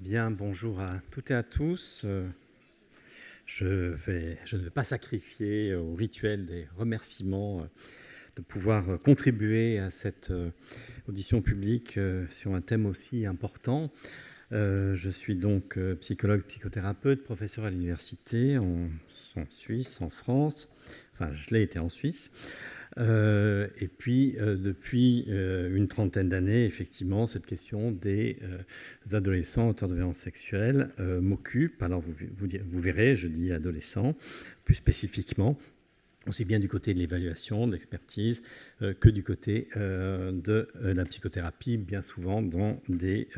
Bien, bonjour à toutes et à tous. Je ne vais pas sacrifier au rituel des remerciements de pouvoir contribuer à cette audition publique sur un thème aussi important. Je suis donc psychologue, psychothérapeute, professeur à l'université en Suisse, en France. Enfin, je l'ai été en Suisse. Et puis, depuis une trentaine d'années, effectivement, cette question des adolescents auteurs de violences sexuelles m'occupe. Alors, vous verrez, je dis adolescents, plus spécifiquement, aussi bien du côté de l'évaluation, de l'expertise, que du côté de la psychothérapie, bien souvent dans des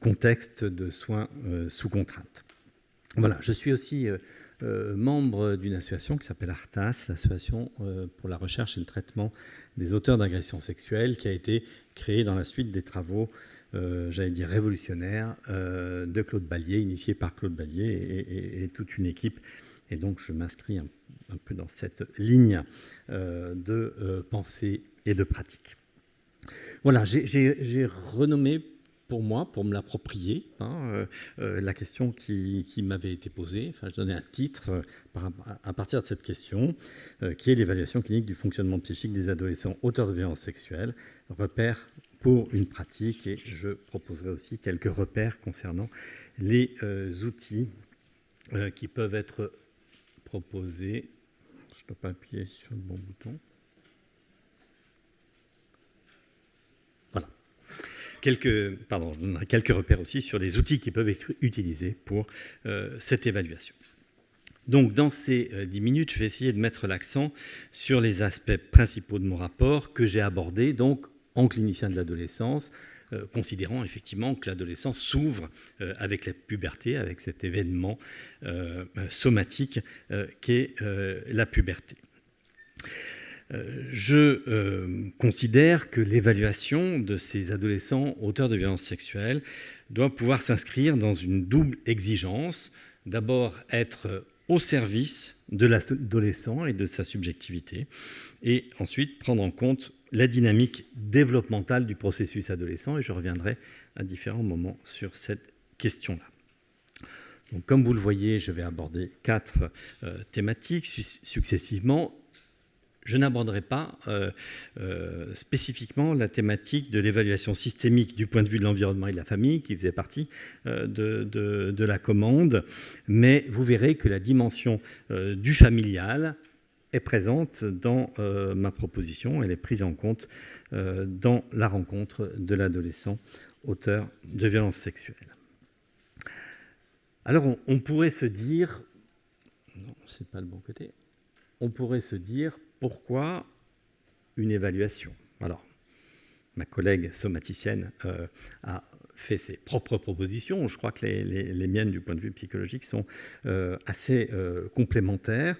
contextes de soins sous contrainte. Voilà, je suis aussi membre d'une association qui s'appelle ARTAS, l'Association pour la recherche et le traitement des auteurs d'agressions sexuelles, qui a été créée dans la suite des travaux, j'allais dire révolutionnaires, de Claude Ballier, initié par Claude Ballier et toute une équipe. Et donc, je m'inscris un peu dans cette ligne de pensée et de pratique. Voilà, j'ai renommé pour moi, pour me l'approprier, la question qui m'avait été posée. Enfin, je donnais un titre à partir de cette question, qui est l'évaluation clinique du fonctionnement psychique des adolescents auteurs de violences sexuelles, repères pour une pratique. Et je proposerai aussi quelques repères concernant les outils qui peuvent être proposés. Je ne dois pas appuyer sur le bon bouton. Je donnerai quelques repères aussi sur les outils qui peuvent être utilisés pour cette évaluation. Donc, dans ces 10 minutes, je vais essayer de mettre l'accent sur les aspects principaux de mon rapport que j'ai abordé donc, en clinicien de l'adolescence, considérant effectivement que l'adolescence s'ouvre avec la puberté, avec cet événement somatique qu'est la puberté. Je considère que l'évaluation de ces adolescents auteurs de violences sexuelles doit pouvoir s'inscrire dans une double exigence. D'abord, être au service de l'adolescent et de sa subjectivité, et ensuite prendre en compte la dynamique développementale du processus adolescent, et je reviendrai à différents moments sur cette question-là. Donc, comme vous le voyez, je vais aborder 4 thématiques successivement. Je n'aborderai pas spécifiquement la thématique de l'évaluation systémique du point de vue de l'environnement et de la famille, qui faisait partie de la commande, mais vous verrez que la dimension du familial est présente dans ma proposition. Elle est prise en compte dans la rencontre de l'adolescent auteur de violences sexuelles. Alors, on pourrait se dire... Non, c'est pas le bon côté. On pourrait se dire, pourquoi une évaluation ? Alors, ma collègue somaticienne a fait ses propres propositions. Je crois que les miennes, du point de vue psychologique, sont assez complémentaires.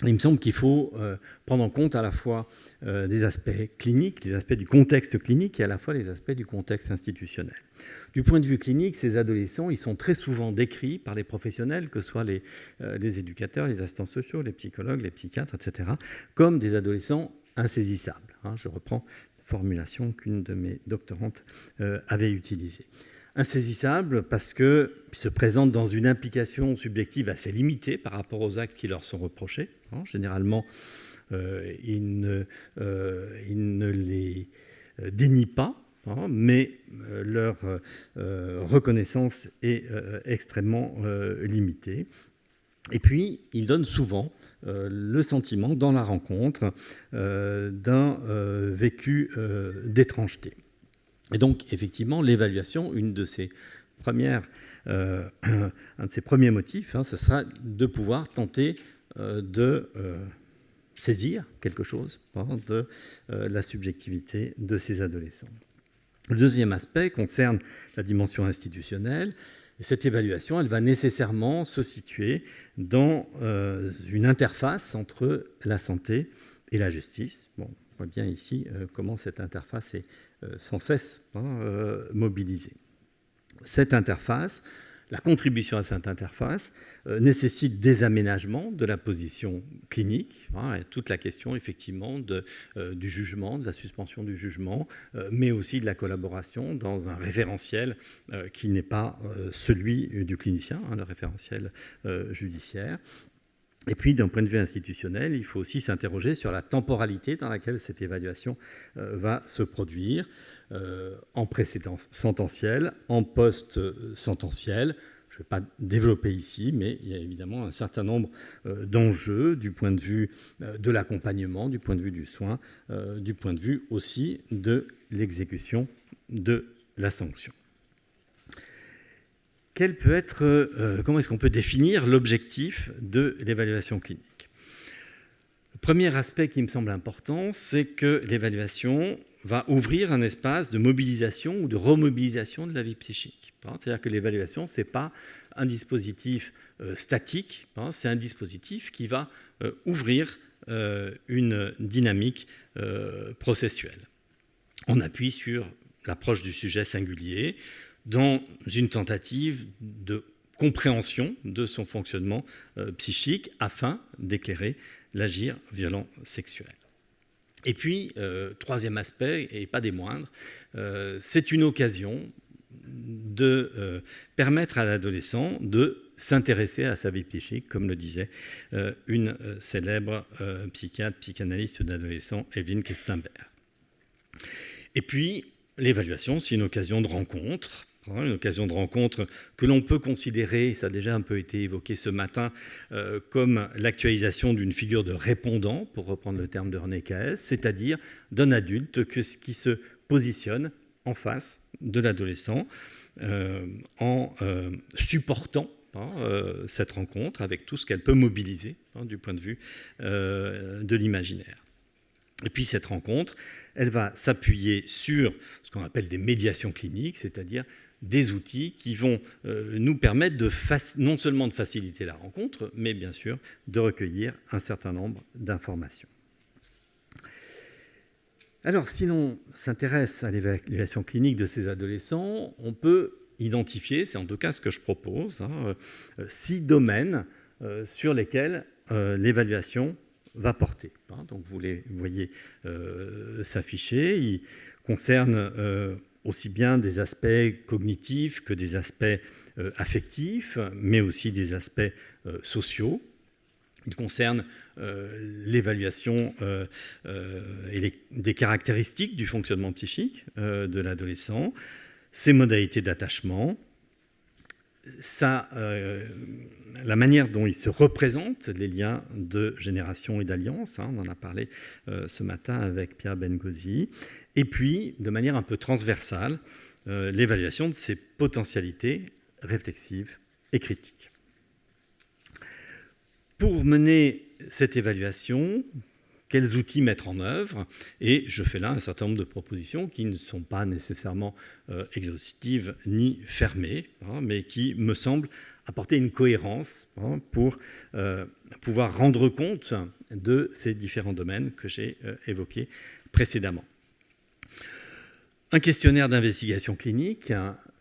Il me semble qu'il faut prendre en compte à la fois des aspects cliniques, les aspects du contexte clinique et à la fois les aspects du contexte institutionnel. Du point de vue clinique, ces adolescents, ils sont très souvent décrits par les professionnels, que ce soit les éducateurs, les assistants sociaux, les psychologues, les psychiatres, etc., comme des adolescents insaisissables. Je reprends une formulation qu'une de mes doctorantes avait utilisée. Insaisissables parce qu'ils se présentent dans une implication subjective assez limitée par rapport aux actes qui leur sont reprochés. Généralement, ils ne les dénient pas, mais leur reconnaissance est extrêmement limitée. Et puis, ils donnent souvent le sentiment, dans la rencontre, d'un vécu d'étrangeté. Et donc, effectivement, l'évaluation, un de ses premiers motifs, ce sera de pouvoir tenter de saisir quelque chose de la subjectivité de ces adolescents. Le deuxième aspect concerne la dimension institutionnelle. Et cette évaluation, elle va nécessairement se situer dans une interface entre la santé et la justice. Bon, on voit bien ici comment cette interface est sans cesse mobilisée. Cette interface, la contribution à cette interface nécessite des aménagements de la position clinique, hein, toute la question effectivement du jugement, de la suspension du jugement, mais aussi de la collaboration dans un référentiel qui n'est pas celui du clinicien, hein, le référentiel judiciaire. Et puis, d'un point de vue institutionnel, il faut aussi s'interroger sur la temporalité dans laquelle cette évaluation va se produire, en pré-sententiel, en post-sententiel. Je ne vais pas développer ici, mais il y a évidemment un certain nombre d'enjeux du point de vue de l'accompagnement, du point de vue du soin, du point de vue aussi de l'exécution de la sanction. Comment est-ce qu'on peut définir l'objectif de l'évaluation clinique ? Le premier aspect qui me semble important, c'est que l'évaluation va ouvrir un espace de mobilisation ou de remobilisation de la vie psychique. C'est-à-dire que l'évaluation, ce n'est pas un dispositif statique, c'est un dispositif qui va ouvrir une dynamique processuelle. On appuie sur l'approche du sujet singulier, dans une tentative de compréhension de son fonctionnement psychique afin d'éclairer l'agir violent sexuel. Et puis, troisième aspect, et pas des moindres, c'est une occasion de permettre à l'adolescent de s'intéresser à sa vie psychique, comme le disait une célèbre psychiatre, psychanalyste d'adolescents, Evelyn Kistenberg. Et puis, l'évaluation, c'est une occasion de rencontre, une occasion de rencontre que l'on peut considérer, ça a déjà un peu été évoqué ce matin, comme l'actualisation d'une figure de répondant, pour reprendre le terme de René Caès, c'est-à-dire d'un adulte qui se positionne en face de l'adolescent en supportant cette rencontre avec tout ce qu'elle peut mobiliser du point de vue de l'imaginaire. Et puis cette rencontre, elle va s'appuyer sur ce qu'on appelle des médiations cliniques, c'est-à-dire des outils qui vont nous permettre non seulement de faciliter la rencontre, mais bien sûr de recueillir un certain nombre d'informations. Alors, si l'on s'intéresse à l'évaluation clinique de ces adolescents, on peut identifier, c'est en tout cas ce que je propose, 6 domaines sur lesquels l'évaluation va porter. Donc vous les voyez s'afficher. Ils concernent aussi bien des aspects cognitifs que des aspects affectifs, mais aussi des aspects sociaux. Ils concernent l'évaluation et des caractéristiques du fonctionnement psychique de l'adolescent, ses modalités d'attachement, la manière dont il se représente les liens de génération et d'alliance, on en a parlé ce matin avec Pierre Bengozzi, et puis, de manière un peu transversale, l'évaluation de ses potentialités réflexives et critiques. Pour mener cette évaluation, quels outils mettre en œuvre? Et je fais là un certain nombre de propositions qui ne sont pas nécessairement exhaustives ni fermées, mais qui me semblent apporter une cohérence pour pouvoir rendre compte de ces différents domaines que j'ai évoqués précédemment. Un questionnaire d'investigation clinique,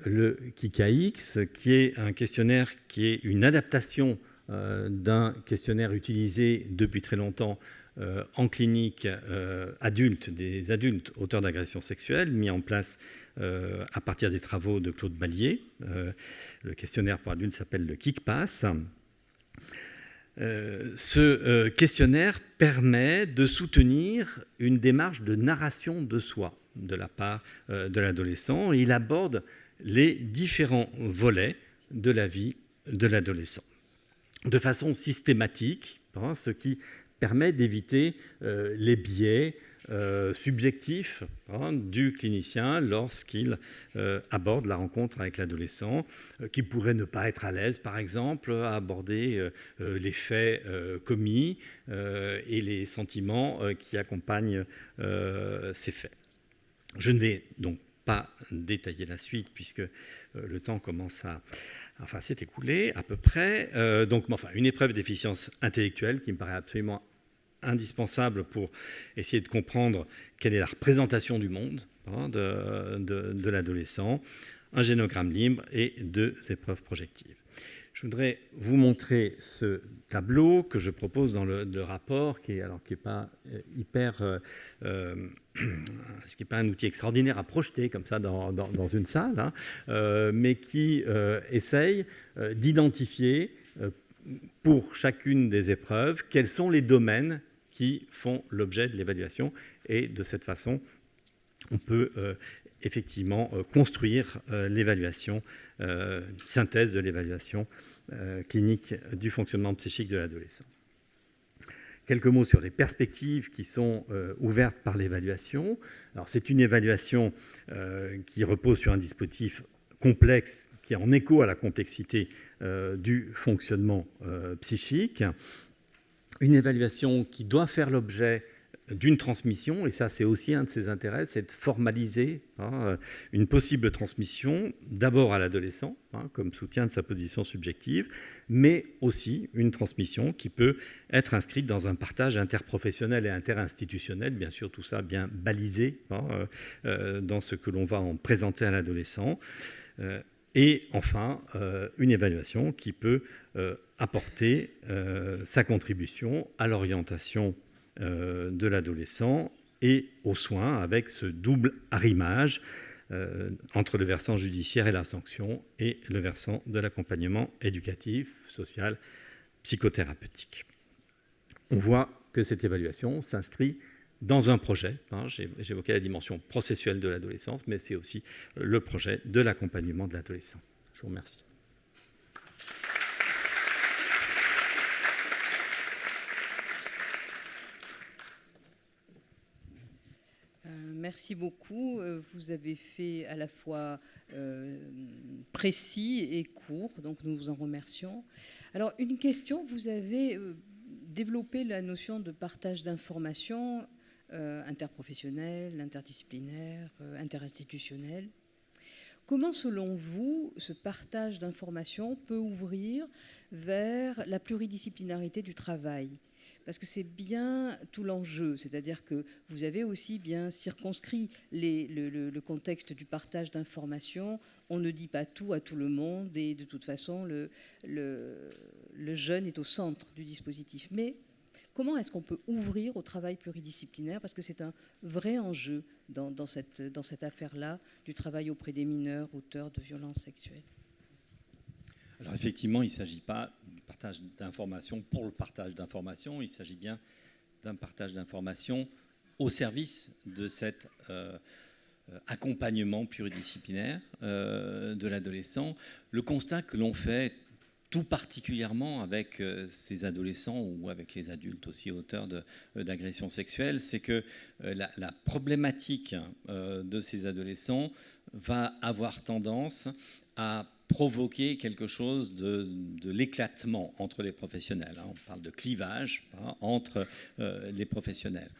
le KICA-X, qui est un questionnaire qui est une adaptation d'un questionnaire utilisé depuis très longtemps en clinique des adultes auteurs d'agressions sexuelles, mis en place à partir des travaux de Claude Ballier. Le questionnaire pour adultes s'appelle le KICPAS. Ce questionnaire permet de soutenir une démarche de narration de soi de la part de l'adolescent. Il aborde les différents volets de la vie de l'adolescent de façon systématique, ce qui permet d'éviter les biais subjectifs du clinicien lorsqu'il aborde la rencontre avec l'adolescent, qui pourrait ne pas être à l'aise, par exemple, à aborder les faits commis et les sentiments qui accompagnent ces faits. Je ne vais donc pas détailler la suite, puisque le temps commence s'est écoulé à peu près. Une épreuve d'efficience intellectuelle qui me paraît absolument indispensable pour essayer de comprendre quelle est la représentation du monde de l'adolescent. un génogramme libre et 2 épreuves projectives. Je voudrais vous montrer ce tableau que je propose dans le rapport, qui est pas hyper, ce qui n'est pas un outil extraordinaire à projeter comme ça dans une salle, hein, mais qui essaye d'identifier pour chacune des épreuves quels sont les domaines qui font l'objet de l'évaluation. Et de cette façon, on peut effectivement construire l'évaluation, synthèse de l'évaluation clinique du fonctionnement psychique de l'adolescent. Quelques mots sur les perspectives qui sont ouvertes par l'évaluation. Alors, c'est une évaluation qui repose sur un dispositif complexe qui est en écho à la complexité du fonctionnement psychique. Une évaluation qui doit faire l'objet d'une transmission, et ça c'est aussi un de ses intérêts, c'est de formaliser une possible transmission, d'abord à l'adolescent, comme soutien de sa position subjective, mais aussi une transmission qui peut être inscrite dans un partage interprofessionnel et interinstitutionnel, bien sûr tout ça bien balisé dans ce que l'on va en présenter à l'adolescent. Et enfin, une évaluation qui peut apporter sa contribution à l'orientation de l'adolescent et aux soins, avec ce double arrimage entre le versant judiciaire et la sanction et le versant de l'accompagnement éducatif, social, psychothérapeutique. On voit que cette évaluation s'inscrit dans un projet. J'évoquais la dimension processuelle de l'adolescence, mais c'est aussi le projet de l'accompagnement de l'adolescent. Je vous remercie. Merci beaucoup. Vous avez fait à la fois précis et court, donc nous vous en remercions. Alors, une question, vous avez développé la notion de partage d'informations interprofessionnel, interdisciplinaire, interinstitutionnel. Comment, selon vous, ce partage d'informations peut ouvrir vers la pluridisciplinarité du travail ? Parce que c'est bien tout l'enjeu, c'est-à-dire que vous avez aussi bien circonscrit le contexte du partage d'informations. On ne dit pas tout à tout le monde et de toute façon, le jeune est au centre du dispositif. Mais comment est-ce qu'on peut ouvrir au travail pluridisciplinaire ? Parce que c'est un vrai enjeu dans cette affaire-là du travail auprès des mineurs auteurs de violences sexuelles. Alors effectivement, il ne s'agit pas du partage d'informations pour le partage d'informations, il s'agit bien d'un partage d'informations au service de cet accompagnement pluridisciplinaire de l'adolescent. Le constat que l'on fait tout particulièrement avec ces adolescents ou avec les adultes aussi auteurs d'agressions sexuelles, c'est que la problématique de ces adolescents va avoir tendance à provoquer quelque chose de l'éclatement entre les professionnels. On parle de clivage entre les professionnels.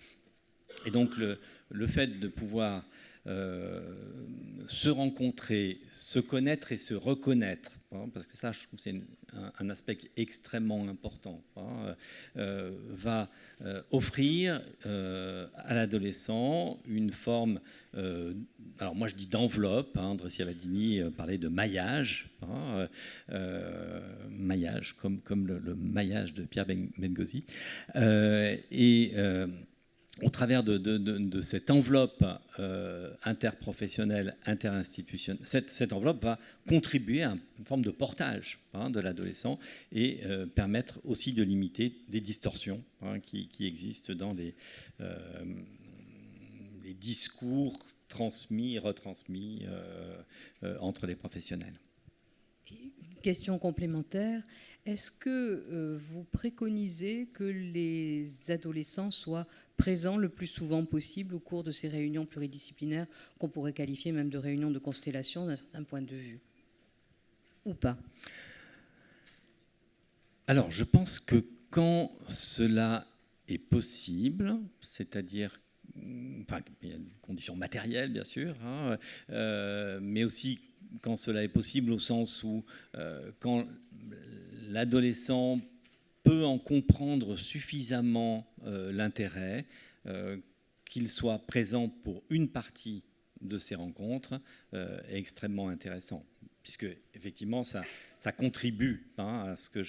Et donc le fait de pouvoir se rencontrer, se connaître et se reconnaître, parce que ça, je trouve que c'est un aspect extrêmement important, va offrir à l'adolescent une forme, alors moi je dis d'enveloppe, André Ciavadini parlait de maillage, maillage comme le maillage de Pierre Bengozi, au travers de cette enveloppe interprofessionnelle, interinstitutionnelle, cette enveloppe va contribuer à une forme de portage de l'adolescent et permettre aussi de limiter des distorsions qui existent dans les discours transmis et retransmis entre les professionnels. Une question complémentaire. Est-ce que vous préconisez que les adolescents soient présents le plus souvent possible au cours de ces réunions pluridisciplinaires qu'on pourrait qualifier même de réunions de constellation d'un certain point de vue ? Ou pas ? Alors, je pense que quand cela est possible, c'est-à-dire, enfin, il y a des conditions matérielles, bien sûr, mais aussi quand cela est possible au sens où quand l'adolescent peut en comprendre suffisamment l'intérêt, qu'il soit présent pour une partie de ces rencontres est extrêmement intéressant, puisque effectivement ça contribue à ce que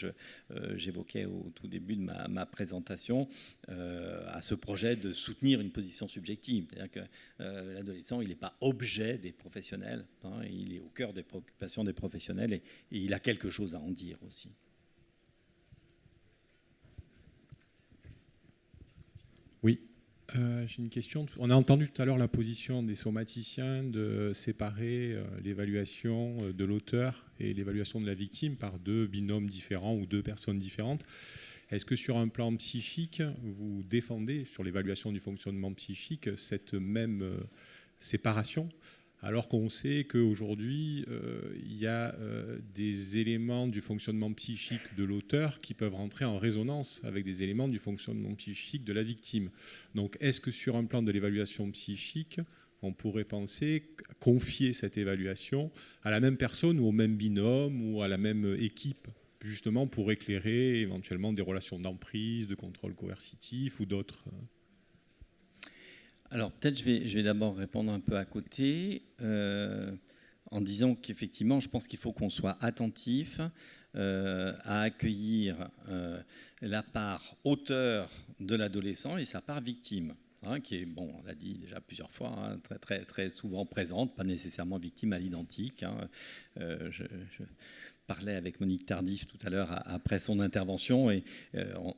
j'évoquais au tout début de ma présentation, à ce projet de soutenir une position subjective. C'est-à-dire que l'adolescent, il n'est pas objet des professionnels, il est au cœur des préoccupations des professionnels et il a quelque chose à en dire aussi. Oui. J'ai une question. On a entendu tout à l'heure la position des somaticiens de séparer l'évaluation de l'auteur et l'évaluation de la victime par deux binômes différents ou deux personnes différentes. Est-ce que sur un plan psychique, vous défendez sur l'évaluation du fonctionnement psychique cette même séparation, alors qu'on sait qu'aujourd'hui, il y a des éléments du fonctionnement psychique de l'auteur qui peuvent rentrer en résonance avec des éléments du fonctionnement psychique de la victime. Donc, est-ce que sur un plan de l'évaluation psychique, on pourrait penser confier cette évaluation à la même personne ou au même binôme ou à la même équipe, justement pour éclairer éventuellement des relations d'emprise, de contrôle coercitif ou d'autres ? Alors peut-être je vais d'abord répondre un peu à côté en disant qu'effectivement je pense qu'il faut qu'on soit attentif à accueillir la part auteur de l'adolescent et sa part victime, qui est, bon, on l'a dit déjà plusieurs fois, très, très, très souvent présente, pas nécessairement victime à l'identique. Je parlais avec Monique Tardif tout à l'heure après son intervention et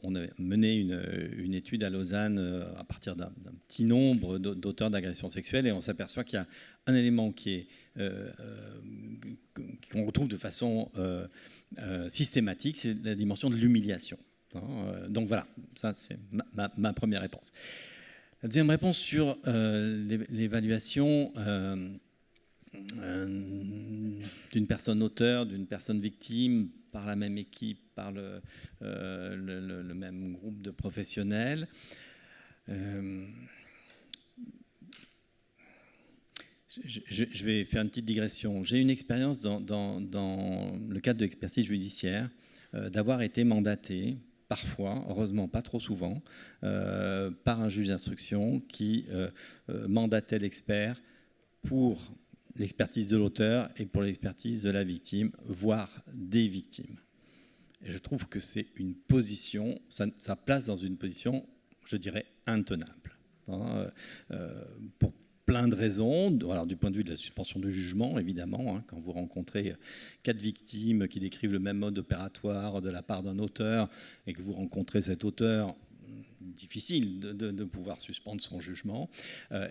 on a mené une étude à Lausanne à partir d'un petit nombre d'auteurs d'agressions sexuelles et on s'aperçoit qu'il y a un élément qu'on retrouve de façon systématique, c'est la dimension de l'humiliation. Donc voilà, ça c'est ma première réponse. La deuxième réponse sur l'évaluation d'une personne auteur, d'une personne victime, par la même équipe, par le même groupe de professionnels. Je vais faire une petite digression. J'ai une expérience dans le cadre de l'expertise judiciaire d'avoir été mandaté, parfois, heureusement pas trop souvent, par un juge d'instruction qui mandatait l'expert pour l'expertise de l'auteur et pour l'expertise de la victime, voire des victimes. Et je trouve que c'est une position, ça place dans une position, je dirais, intenable. Pour plein de raisons, alors du point de vue de la suspension de jugement, évidemment, quand vous rencontrez 4 victimes qui décrivent le même mode opératoire de la part d'un auteur et que vous rencontrez cet auteur, difficile de pouvoir suspendre son jugement.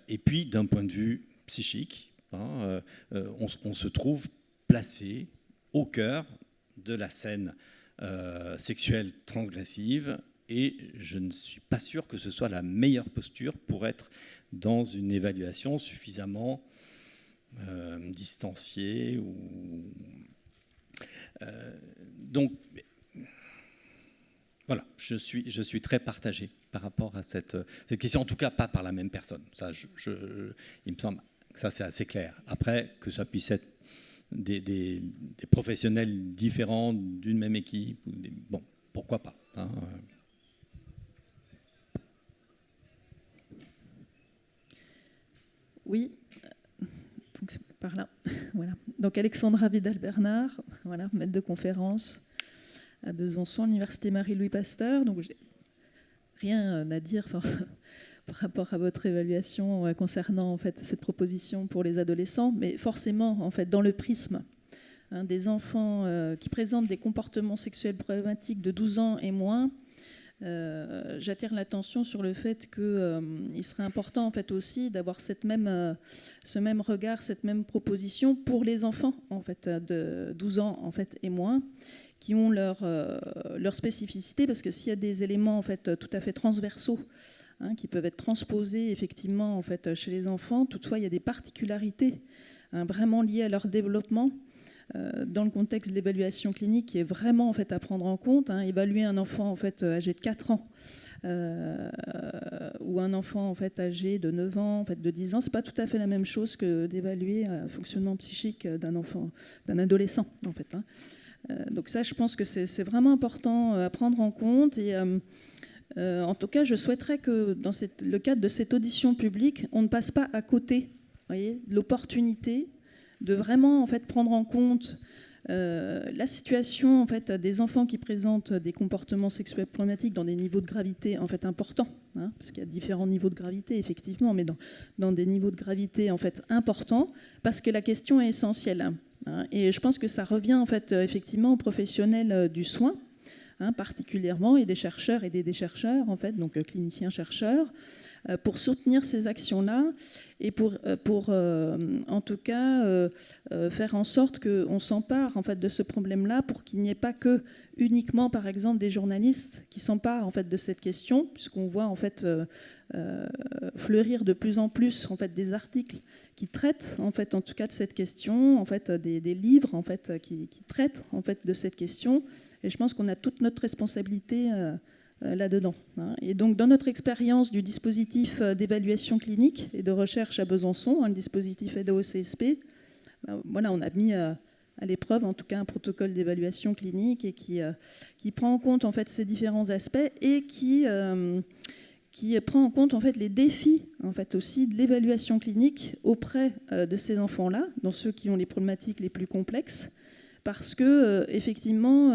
Et puis, d'un point de vue psychique, on se trouve placé au cœur de la scène sexuelle transgressive et je ne suis pas sûr que ce soit la meilleure posture pour être dans une évaluation suffisamment distanciée. Donc, voilà, je suis très partagé par rapport à cette question, en tout cas pas par la même personne. Ça, il me semble que ça c'est assez clair. Après, que ça puisse être des professionnels différents d'une même équipe, bon, pourquoi pas. Oui, donc c'est par là. Voilà. Donc Alexandra Vidal-Bernard, voilà, maître de conférence à Besançon, Université Marie-Louis Pasteur. Donc j'ai rien à dire par rapport à votre évaluation concernant en fait cette proposition pour les adolescents, mais forcément en fait dans le prisme des enfants qui présentent des comportements sexuels problématiques de 12 ans et moins. J'attire l'attention sur le fait qu'il serait important en fait aussi d'avoir ce même regard, cette même proposition pour les enfants en fait de 12 ans en fait et moins, qui ont leur spécificité, parce que s'il y a des éléments en fait tout à fait transversaux qui peuvent être transposés effectivement en fait chez les enfants, toutefois il y a des particularités vraiment liées à leur développement. Dans le contexte de l'évaluation clinique qui est vraiment en fait à prendre en compte, évaluer un enfant en fait âgé de 4 ans ou un enfant en fait âgé de 9 ans, en fait de 10 ans, c'est pas tout à fait la même chose que d'évaluer le fonctionnement psychique d'un enfant, d'un adolescent en fait. Donc ça, je pense que c'est vraiment important à prendre en compte et en tout cas, je souhaiterais que dans le cadre de cette audition publique, on ne passe pas à côté voyez, l'opportunité de vraiment en fait prendre en compte la situation en fait des enfants qui présentent des comportements sexuels problématiques dans des niveaux de gravité en fait importants, hein, parce qu'il y a différents niveaux de gravité effectivement, mais dans des niveaux de gravité en fait importants, parce que la question est essentielle. Hein, et je pense que ça revient en fait effectivement aux professionnels du soin, hein, particulièrement, et des chercheurs et des chercheurs en fait, donc cliniciens chercheurs, pour soutenir ces actions-là et pour en tout cas faire en sorte qu'on s'empare en fait de ce problème-là, pour qu'il n'y ait pas que uniquement par exemple des journalistes qui s'emparent en fait de cette question, puisqu'on voit en fait fleurir de plus en plus en fait des articles qui traitent en fait en tout cas de cette question, en fait des livres en fait qui traitent en fait de cette question, et je pense qu'on a toute notre responsabilité là-dedans. Et donc, dans notre expérience du dispositif d'évaluation clinique et de recherche à Besançon, le dispositif AIDA-OCSP, voilà, on a mis à l'épreuve, en tout cas, un protocole d'évaluation clinique et qui prend en compte en fait ces différents aspects et qui prend en compte en fait les défis en fait aussi de l'évaluation clinique auprès de ces enfants-là, dans ceux qui ont les problématiques les plus complexes. Parce que effectivement,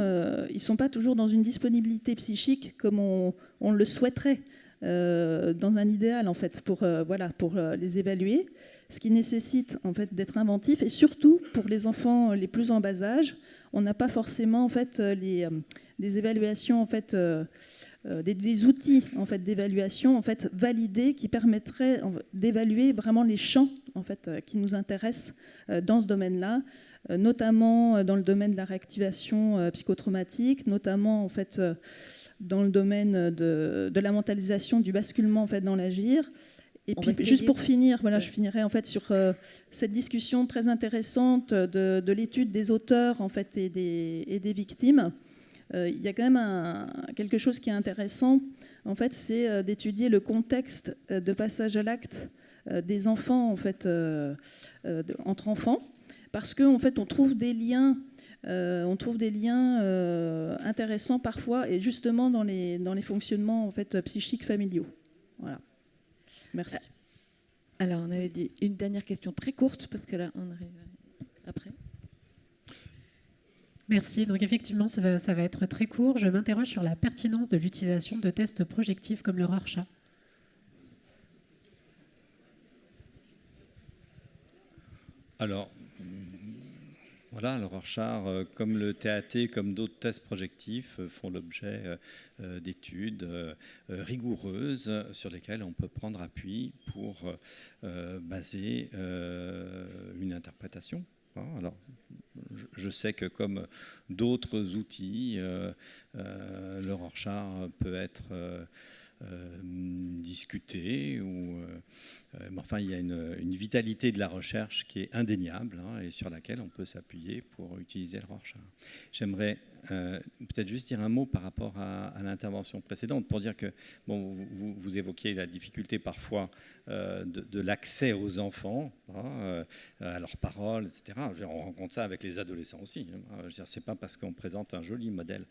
ils ne sont pas toujours dans une disponibilité psychique comme on le souhaiterait dans un idéal en fait pour les évaluer, ce qui nécessite en fait d'être inventif, et surtout pour les enfants les plus en bas âge, on n'a pas forcément en fait des évaluations en fait des outils en fait d'évaluation en fait validés qui permettraient d'évaluer vraiment les champs en fait qui nous intéressent dans ce domaine-là, notamment dans le domaine de la réactivation psychotraumatique, notamment en fait dans le domaine de la mentalisation du basculement en fait dans l'agir. Et puis juste pour finir, voilà, je finirai en fait sur cette discussion très intéressante de l'étude des auteurs en fait et des victimes. Il y a quand même quelque chose qui est intéressant, en fait, c'est d'étudier le contexte de passage à l'acte des enfants en fait entre enfants. Parce qu'en fait, on trouve des liens intéressants parfois, et justement dans les fonctionnements en fait, psychiques familiaux. Voilà. Merci. Alors, on avait dit une dernière question très courte, parce que là, on arrive après. Merci. Donc effectivement, ça va être très court. Je m'interroge sur la pertinence de l'utilisation de tests projectifs comme le Rorschach. Alors, voilà, le Rorschach, comme le TAT, comme d'autres tests projectifs, font l'objet d'études rigoureuses sur lesquelles on peut prendre appui pour baser une interprétation. Alors, je sais que comme d'autres outils, le Rorschach peut être discuté, mais enfin il y a une vitalité de la recherche qui est indéniable, hein, et sur laquelle on peut s'appuyer pour utiliser le Rorschach. J'aimerais peut-être juste dire un mot par rapport à l'intervention précédente, pour dire que bon, vous évoquiez la difficulté parfois de l'accès aux enfants, hein, à leurs paroles, etc. On rencontre ça avec les adolescents aussi. Hein. C'est pas parce qu'on présente un joli modèle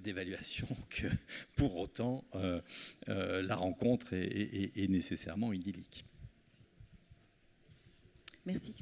d'évaluation que pour autant la rencontre est nécessairement idyllique. Merci.